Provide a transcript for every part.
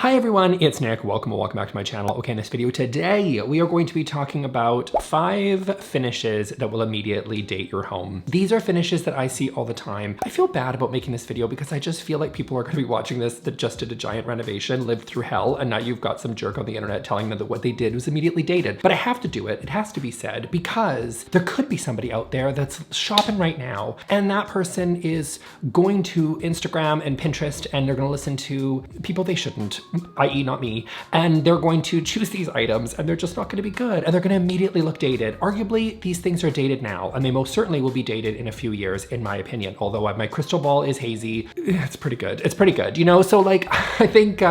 Hi everyone, it's Nick. Welcome back to my channel. Okay, in this video today, we are going to be talking about 5 finishes that will immediately date your home. These are finishes that I see all the time. I feel bad about making this video because I just feel like people are going to be watching this that just did a giant renovation, lived through hell, and now you've got some jerk on the internet telling them that what they did was immediately dated. But I have to do it. It has to be said because there could be somebody out there that's shopping right now, and that person is going to Instagram and Pinterest and they're going to listen to people they shouldn't, i.e. not me, and they're going to choose these items and they're just not going to be good and they're going to immediately look dated. Arguably, these things are dated now and they most certainly will be dated in a few years, in my opinion. Although my crystal ball is hazy, it's pretty good. It's pretty good, you know? So like, I think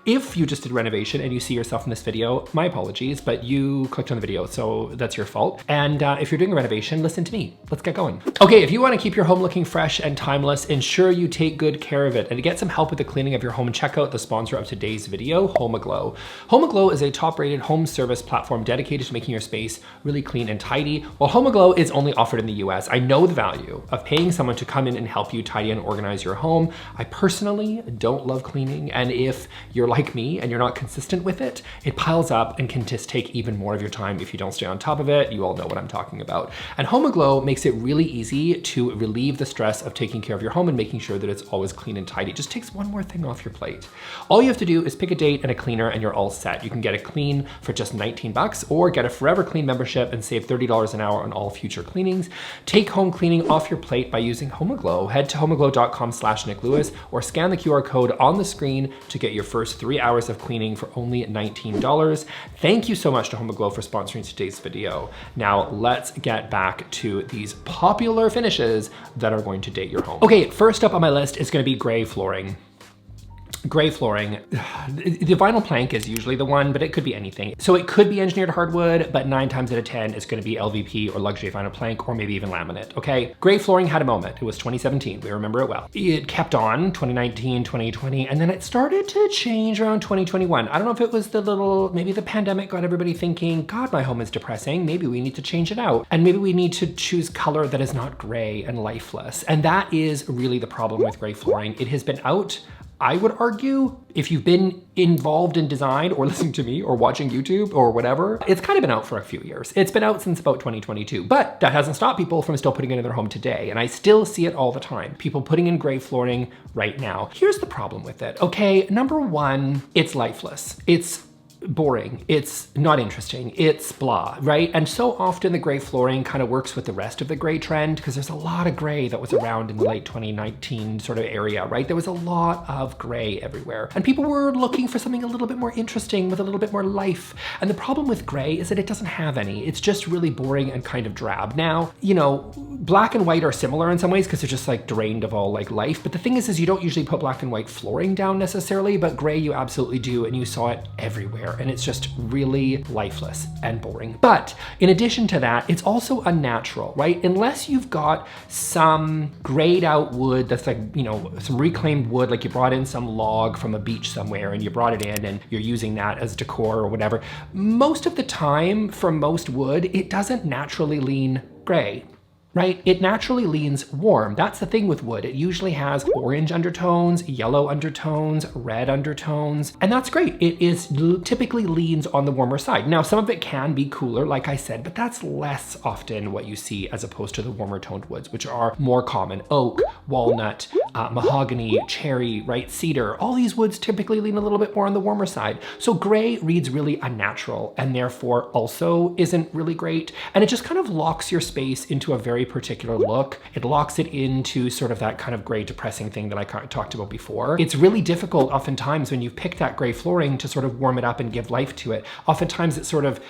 if you just did renovation and you see yourself in this video, my apologies, but you clicked on the video, so that's your fault. And if you're doing a renovation, listen to me. Let's get going. Okay, if you want to keep your home looking fresh and timeless, ensure you take good care of it. And to get some help with the cleaning of your home, check out the sponsor of today's video, HomeAglow. HomeAglow is a top-rated home service platform dedicated to making your space really clean and tidy. While HomeAglow is only offered in the US, I know the value of paying someone to come in and help you tidy and organize your home. I personally don't love cleaning, and if you're like me and you're not consistent with it, it piles up and can just take even more of your time if you don't stay on top of it. You all know what I'm talking about. And HomeAglow makes it really easy to relieve the stress of taking care of your home and making sure that it's always clean and tidy. It just takes one more thing off your plate. All you have to do is pick a date and a cleaner and you're all set. You can get a clean for just 19 bucks or get a forever clean membership and save $30 an hour on all future cleanings. Take home cleaning off your plate by using HomeAglow. Head to homeaglow.com/NickLewis or scan the QR code on the screen to get your first 3 hours of cleaning for only $19. Thank you so much to HomeAglow for sponsoring today's video. Now let's get back to these popular finishes that are going to date your home. Okay, first up on my list is going to be gray flooring. Gray flooring. The vinyl plank is usually the one, but it could be anything. So it could be engineered hardwood, but 9 times out of 10, it's gonna be LVP or luxury vinyl plank, or maybe even laminate, okay? Gray flooring had a moment. It was 2017, we remember it well. It kept on 2019, 2020, and then it started to change around 2021. I don't know if it was maybe the pandemic got everybody thinking, God, my home is depressing. Maybe we need to change it out. And maybe we need to choose color that is not gray and lifeless. And that is really the problem with gray flooring. It has been out, I would argue, if you've been involved in design or listening to me or watching YouTube or whatever, it's kind of been out for a few years. It's been out since about 2022, but that hasn't stopped people from still putting it in their home today. And I still see it all the time. People putting in gray flooring right now. Here's the problem with it. Okay, number one, it's lifeless. It's boring, it's not interesting, it's blah, right? And so often the gray flooring kind of works with the rest of the gray trend because there's a lot of gray that was around in the late 2019 sort of area, right? There was a lot of gray everywhere and people were looking for something a little bit more interesting with a little bit more life. And the problem with gray is that it doesn't have any. It's just really boring and kind of drab. Now, you know, black and white are similar in some ways because they're just like drained of all like life. But the thing is you don't usually put black and white flooring down necessarily, but gray you absolutely do, and you saw it everywhere. And it's just really lifeless and boring. But in addition to that, it's also unnatural, right? Unless you've got some grayed out wood that's like, you know, some reclaimed wood, like you brought in some log from a beach somewhere and you brought it in and you're using that as decor or whatever. Most of the time, for most wood, it doesn't naturally lean gray, right? It naturally leans warm. That's the thing with wood. It usually has orange undertones, yellow undertones, red undertones, and that's great. It is typically leans on the warmer side. Now, some of it can be cooler, like I said, but that's less often what you see as opposed to the warmer toned woods, which are more common. Oak, walnut, mahogany, cherry, right? Cedar. All these woods typically lean a little bit more on the warmer side. So gray reads really unnatural and therefore also isn't really great. And it just kind of locks your space into a very particular look. It locks it into sort of that kind of gray depressing thing that I talked about before. It's really difficult oftentimes when you pick that gray flooring to sort of warm it up and give life to it. Oftentimes it's sort of,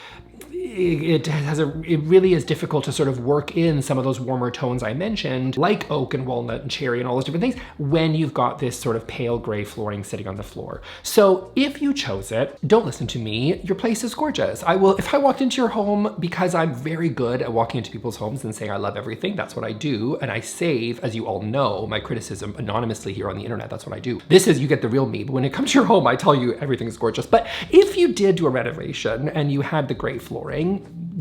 it really is difficult to sort of work in some of those warmer tones I mentioned, like oak and walnut and cherry and all those different things, when you've got this sort of pale gray flooring sitting on the floor. So if you chose it, don't listen to me, your place is gorgeous. If I walked into your home, because I'm very good at walking into people's homes and saying I love everything, that's what I do. And I save, as you all know, my criticism anonymously here on the internet. That's what I do. This is, you get the real me, but when it comes to your home, I tell you everything's gorgeous. But if you did do a renovation and you had the gray flooring,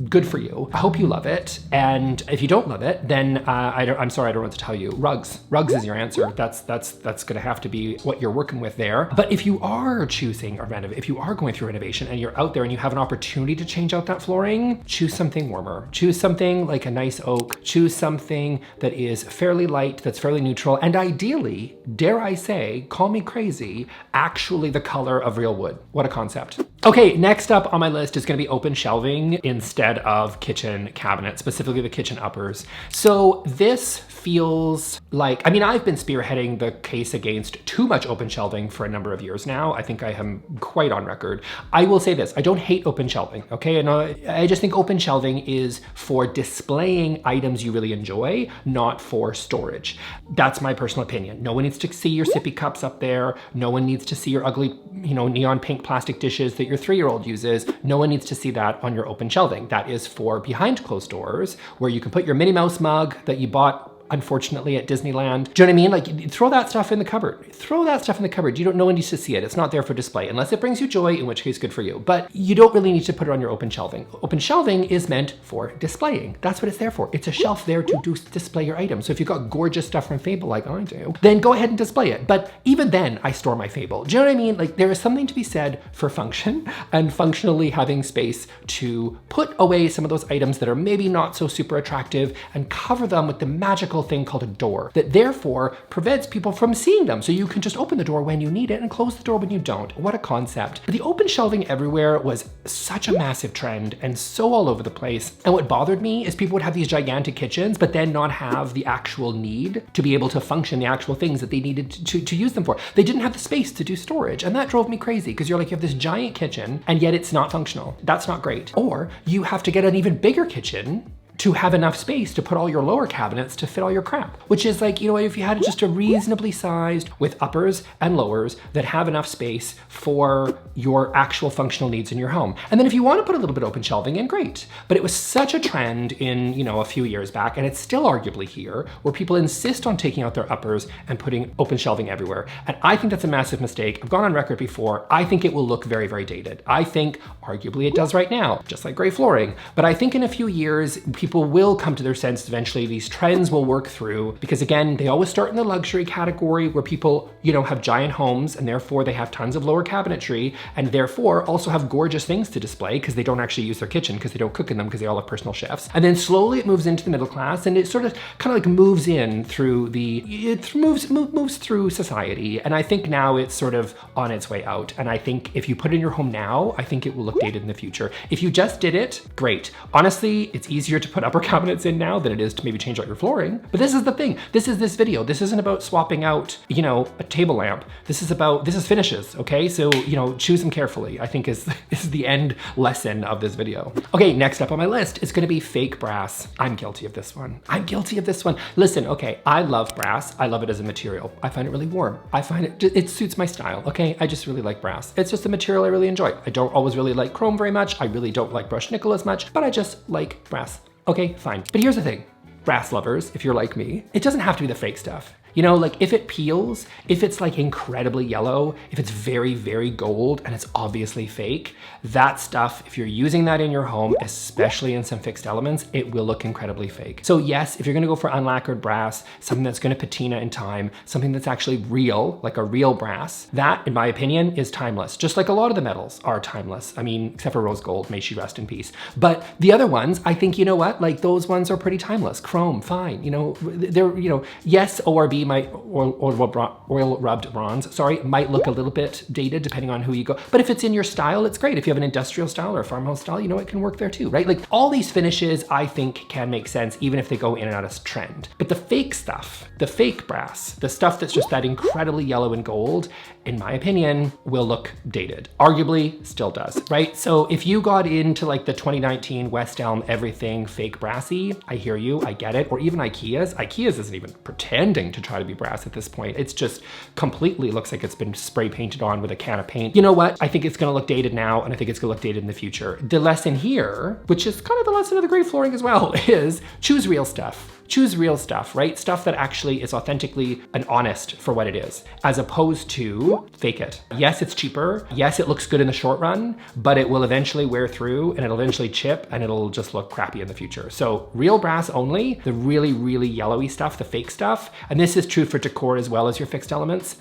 good for you. I hope you love it. And if you don't love it, then I'm sorry, I don't know what to tell you. Rugs is your answer. That's gonna have to be what you're working with there. But if you are choosing a renovation, if you are going through renovation and you're out there and you have an opportunity to change out that flooring, choose something warmer. Choose something like a nice oak. Choose something that is fairly light, that's fairly neutral, and ideally, dare I say, call me crazy, actually the color of real wood. What a concept. Okay, next up on my list is gonna be open shelving instead of kitchen cabinets, specifically the kitchen uppers. So this feels like, I mean, I've been spearheading the case against too much open shelving for a number of years now. I think I am quite on record. I will say this, I don't hate open shelving, okay? And I just think open shelving is for displaying items you really enjoy, not for storage. That's my personal opinion. No one needs to see your sippy cups up there. No one needs to see your ugly, neon pink plastic dishes that your 3-year-old uses. No one needs to see that on your open shelving. That is for behind closed doors, where you can put your Minnie Mouse mug that you bought unfortunately at Disneyland. Do you know what I mean? Like, throw that stuff in the cupboard. Throw that stuff in the cupboard. No one needs to see it. It's not there for display, unless it brings you joy, in which case good for you. But you don't really need to put it on your open shelving. Open shelving is meant for displaying. That's what it's there for. It's a shelf there to display your items. So if you've got gorgeous stuff from Fable like I do, then go ahead and display it. But even then, I store my Fable. Do you know what I mean? Like, there is something to be said for function and functionally having space to put away some of those items that are maybe not so super attractive and cover them with the magical thing called a door that therefore prevents people from seeing them. So you can just open the door when you need it and close the door when you don't. What a concept. But the open shelving everywhere was such a massive trend and so all over the place. And what bothered me is people would have these gigantic kitchens, but then not have the actual need to be able to function the actual things that they needed to use them for. They didn't have the space to do storage. And that drove me crazy because you're like, you have this giant kitchen and yet it's not functional. That's not great. Or you have to get an even bigger kitchen to have enough space to put all your lower cabinets to fit all your crap. Which is like, if you had just a reasonably sized with uppers and lowers that have enough space for your actual functional needs in your home. And then if you want to put a little bit open shelving in, great. But it was such a trend in, a few years back, and it's still arguably here, where people insist on taking out their uppers and putting open shelving everywhere. And I think that's a massive mistake. I've gone on record before. I think it will look very, very dated. I think arguably it does right now, just like gray flooring. But I think in a few years, people will come to their sense eventually. These trends will work through because again, they always start in the luxury category where people, have giant homes and therefore they have tons of lower cabinetry and therefore also have gorgeous things to display because they don't actually use their kitchen because they don't cook in them because they all have personal chefs. And then slowly it moves into the middle class and it sort of kind of like moves in through moves through society. And I think now it's sort of on its way out. And I think if you put it in your home now, I think it will look dated in the future. If you just did it, great. Honestly, it's easier to put upper cabinets in now than it is to maybe change out your flooring. But this is the thing. This is this video. This isn't about swapping out, a table lamp. This is finishes, okay? So, choose them carefully, I think is the end lesson of this video. Okay, next up on my list is gonna be fake brass. I'm guilty of this one. Listen, okay, I love brass. I love it as a material. I find it really warm. I find it suits my style, okay? I just really like brass. It's just a material I really enjoy. I don't always really like chrome very much. I really don't like brushed nickel as much, but I just like brass. Okay, fine. But here's the thing, brass lovers, if you're like me, it doesn't have to be the fake stuff. Like if it peels, if it's like incredibly yellow, if it's very, very gold and it's obviously fake, that stuff, if you're using that in your home, especially in some fixed elements, it will look incredibly fake. So yes, if you're gonna go for unlacquered brass, something that's gonna patina in time, something that's actually real, like a real brass, that in my opinion is timeless. Just like a lot of the metals are timeless. I mean, except for rose gold, may she rest in peace. But the other ones, I think, like those ones are pretty timeless. Chrome, fine, they're, yes, ORB might, oil rubbed bronze, sorry, might look a little bit dated depending on who you go. But if it's in your style, it's great. If you have an industrial style or a farmhouse style, it can work there too, right? Like all these finishes, I think can make sense even if they go in and out of trend. But the fake stuff, the fake brass, the stuff that's just that incredibly yellow and gold, in my opinion, will look dated. Arguably still does, right? So if you got into like the 2019 West Elm everything fake brassy, I hear you, I get it. Or even Ikea's isn't even pretending to try to be brass at this point. It's just completely looks like it's been spray painted on with a can of paint. You know what? I think it's gonna look dated now and I think it's gonna look dated in the future. The lesson here, which is kind of the lesson of the gray flooring as well, is choose real stuff. choose real stuff, right? Stuff that actually is authentically and honest for what it is, as opposed to fake it. Yes, it's cheaper. Yes, it looks good in the short run, but it will eventually wear through and it'll eventually chip and it'll just look crappy in the future. So real brass only, the really, really yellowy stuff, the fake stuff, and this is true for decor as well as your fixed elements,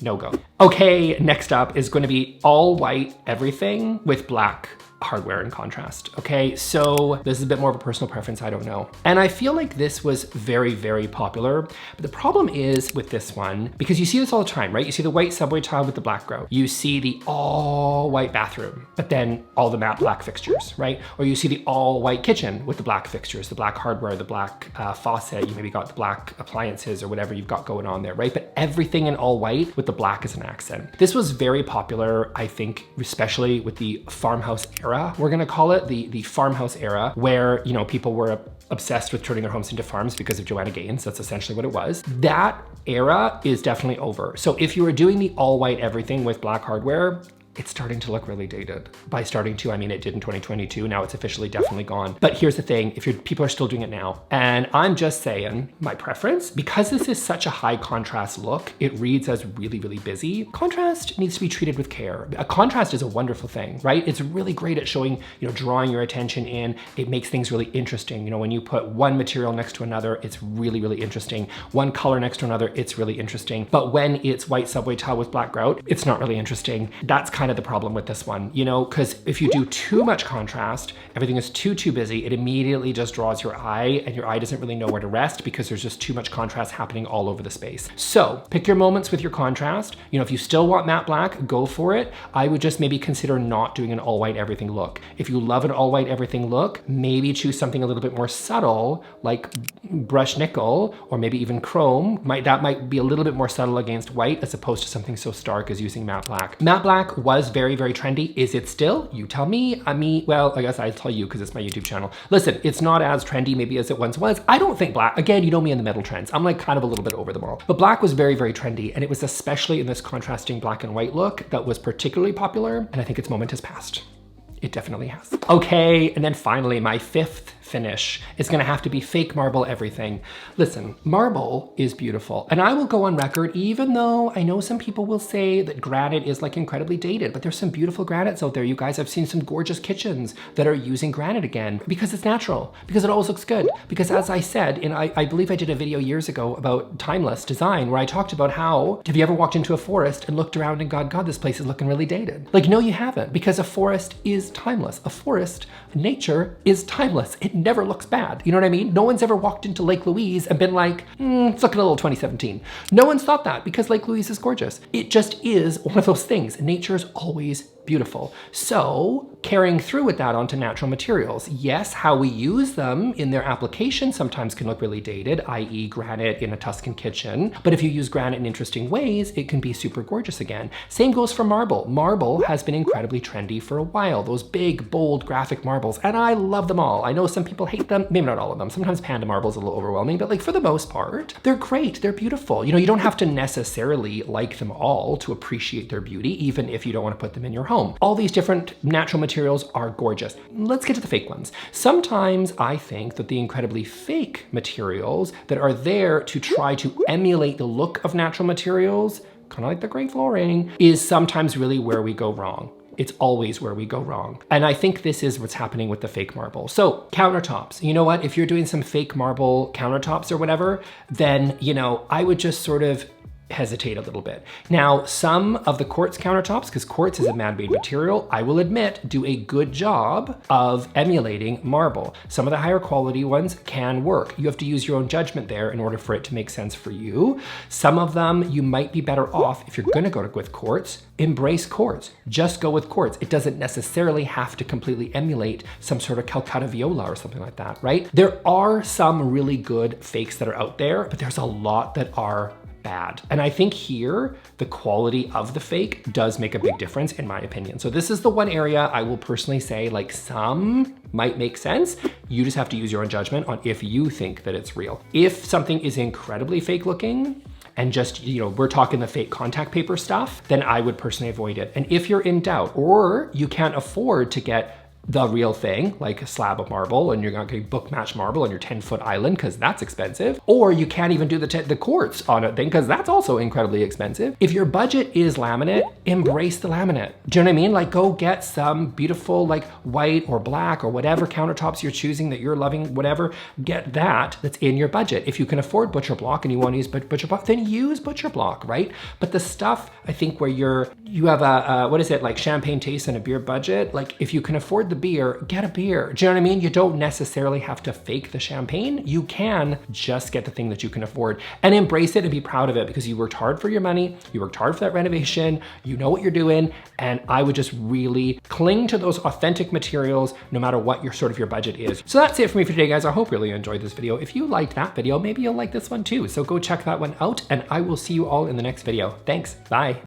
no go. Okay, next up is going to be all white everything with black hardware in contrast. Okay, so this is a bit more of a personal preference, I don't know. And I feel like this was very, very popular. But the problem is with this one, because you see this all the time, right? You see the white subway tile with the black grout. You see the all white bathroom, but then all the matte black fixtures, right? Or you see the all white kitchen with the black fixtures, the black hardware, the black faucet, you maybe got the black appliances or whatever you've got going on there, right? But everything in all white with the black as an accent. This was very popular, I think, especially with the farmhouse era, we're gonna call it, the farmhouse era, where, you know, people were obsessed with turning their homes into farms because of Joanna Gaines. That's essentially what it was. That era is definitely over. So if you were doing the all white everything with black hardware, it's starting to look really dated. By starting to, I mean it did in 2022, now it's officially definitely gone. But here's the thing, if people are still doing it now, and I'm just saying, my preference, because this is such a high contrast look, it reads as really, really busy. Contrast needs to be treated with care. A contrast is a wonderful thing, right? It's really great at showing, you know, drawing your attention in. It makes things really interesting. You know, when you put one material next to another, it's really, really interesting. One color next to another, it's really interesting. But when it's white subway tile with black grout, it's not really interesting. That's kind of the problem with this one, you know, because if you do too much contrast, everything is too busy, it immediately just draws your eye and your eye doesn't really know where to rest because there's just too much contrast happening all over the space. So pick your moments with your contrast. You know, if you still want matte black, go for it. I would just maybe consider not doing an all white everything look. If you love an all white everything look, maybe choose something a little bit more subtle like brushed nickel or maybe even chrome. That might be a little bit more subtle against white as opposed to something so stark as using matte black. Matte black was very, very trendy. Is it still? You tell me. Well, I guess I'll tell you because it's my YouTube channel. Listen, it's not as trendy maybe as it once was. I don't think black, again, you know me in the metal trends. I'm like kind of a little bit over them all. But black was very, very trendy. And it was especially in this contrasting black and white look that was particularly popular. And I think its moment has passed. It definitely has. Okay, and then finally, my fifth finish is gonna have to be fake marble everything. Listen, marble is beautiful. And I will go on record, even though I know some people will say that granite is like incredibly dated, but there's some beautiful granites out there, you guys. I've seen some gorgeous kitchens that are using granite again because it's natural, because it always looks good. Because as I said, and I believe I did a video years ago about timeless design where I talked about how, have you ever walked into a forest and looked around and God, this place is looking really dated? Like, no, you haven't, because a forest is timeless. A forest, nature is timeless. It never looks bad. You know what I mean? No one's ever walked into Lake Louise and been like, it's looking a little 2017. No one's thought that because Lake Louise is gorgeous. It just is one of those things. Nature is always beautiful. So carrying through with that onto natural materials. Yes, how we use them in their application sometimes can look really dated, i.e. granite in a Tuscan kitchen. But if you use granite in interesting ways, it can be super gorgeous again. Same goes for marble. Marble has been incredibly trendy for a while. Those big, bold, graphic marbles, and I love them all. I know some people hate them, maybe not all of them. Sometimes panda marble is a little overwhelming, but like for the most part, they're great, they're beautiful. You know, you don't have to necessarily like them all to appreciate their beauty, even if you don't want to put them in your home. All these different natural materials are gorgeous. Let's get to the fake ones. Sometimes I think that the incredibly fake materials that are there to try to emulate the look of natural materials, kind of like the gray flooring, is sometimes really where we go wrong. It's always where we go wrong. And I think this is what's happening with the fake marble. So countertops, you know what? If you're doing some fake marble countertops or whatever, then, you know, I would just sort of hesitate a little bit. Now, some of the quartz countertops, because quartz is a man-made material, I will admit, do a good job of emulating marble. Some of the higher quality ones can work. You have to use your own judgment there in order for it to make sense for you. Some of them, you might be better off if you're gonna go with quartz, embrace quartz. Just go with quartz. It doesn't necessarily have to completely emulate some sort of Calcutta Viola or something like that, right? There are some really good fakes that are out there, but there's a lot that are bad. And I think here, the quality of the fake does make a big difference in my opinion. So this is the one area I will personally say, like, some might make sense. You just have to use your own judgment on if you think that it's real. If something is incredibly fake looking, and just, you know, we're talking the fake contact paper stuff, then I would personally avoid it. And if you're in doubt, or you can't afford to get the real thing, like a slab of marble, and you're not getting book match marble on your 10-foot island because that's expensive. Or you can't even do the quartz on a thing because that's also incredibly expensive. If your budget is laminate, embrace the laminate. Do you know what I mean? Like go get some beautiful like white or black or whatever countertops you're choosing that you're loving, whatever, get that's in your budget. If you can afford butcher block and you want to use butcher block, then use butcher block, right? But the stuff, I think where you have a, what is it, like champagne taste and a beer budget, like if you can afford the beer, get a beer. Do you know what I mean? You don't necessarily have to fake the champagne. You can just get the thing that you can afford and embrace it and be proud of it because you worked hard for your money, you worked hard for that renovation, you know what you're doing, and I would just really cling to those authentic materials no matter what your sort of your budget is. So that's it for me for today, guys. I hope you really enjoyed this video. If you liked that video, maybe you'll like this one too. So go check that one out and I will see you all in the next video. Thanks, bye.